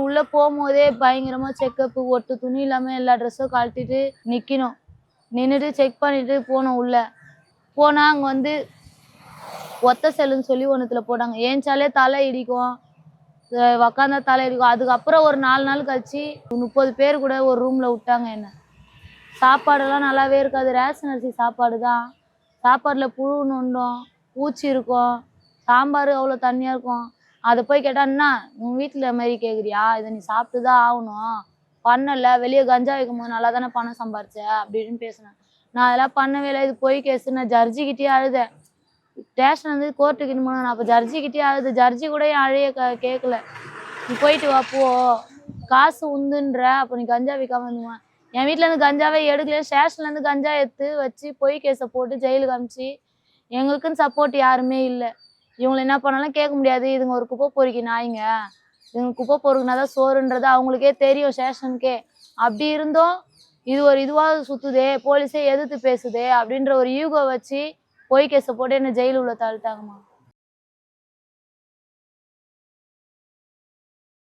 உள்ள போகும்போதே பயங்கரமா செக்கப்பு ஒட்டு துணி இல்லாம எல்லா ட்ரெஸ்ஸும் கழட்டிட்டு நிக்கணும். நின்னுட்டு செக் பண்ணிட்டு போனோம் உள்ள. போனா அங்க வந்து ஒத்த செல்லுன்னு சொல்லி ஒண்ணுத்துல போட்டாங்க. ஏஞ்சாலே தலை இடிக்கும். உக்காந்தா தலை இடிக்கும். அதுக்கப்புறம் ஒரு 4 நாள் கழிச்சு 30 பேர் கூட ஒரு ரூம்ல விட்டாங்க என்ன. சாப்பாடெல்லாம் நல்லாவே இருக்காது. ரேஷன் அரிசி சாப்பாடு தான். சாப்பாடுல புழு நொண்டும், பூச்சி இருக்கும். சாம்பார் அவ்வளோ தண்ணியா இருக்கும். அதை போய் கேட்டா, "அண்ணா உன் வீட்டுல மாரி கேக்குறியா? இதை நீ சாப்பிட்டுதான் ஆகணும். பண்ணல, வெளியே கஞ்சா வைக்கும்போது நல்லா தானே பணம் சம்பாரிச்ச" அப்படின்னு பேசினேன். நான் அதெல்லாம் பண்ணவே இல்லை, இது பொய் கேஸ். நான் ஜட்ஜிக்கிட்டே அழுதேன். ஸ்டேஷன் வந்து கோர்ட்டுக்கு போனேன். அப்போ ஜட்ஜிக்கிட்டே அழுது. ஜட்ஜி கூட என் அழைய கேட்கல. "நீ போயிட்டு வா போ, காசு உந்துன்ற, அப்போ நீ கஞ்சா விற்காம இருந்துவான்." என் வீட்டுல இருந்து கஞ்சாவே எடுக்கல. ஸ்டேஷன்ல இருந்து கஞ்சா எடுத்து வச்சு பொய் கேஸை போட்டு ஜெயிலுக்கு அனுப்பிச்சு எங்களுக்குன்னு சப்போர்ட் யாருமே இல்லை. இவங்களை என்ன பண்ணாலும் கேட்க முடியாது. இதுங்க ஒரு குப்பை பொறுக்கி நாய்ங்க. இதுங்க குப்பை பொறுக்குனாதான் சோறுன்றது அவங்களுக்கே தெரியும் ஸ்டேஷனுக்கே. அப்படி இருந்தோம் இது ஒரு இதுவாக சுத்துதே, போலீஸே எதிர்த்து பேசுதே அப்படின்ற ஒரு ஈகோ வச்சு பொய் கேஸை போட்டு என்ன ஜெயிலு உள்ள தள்ளிட்டாங்கம்மா.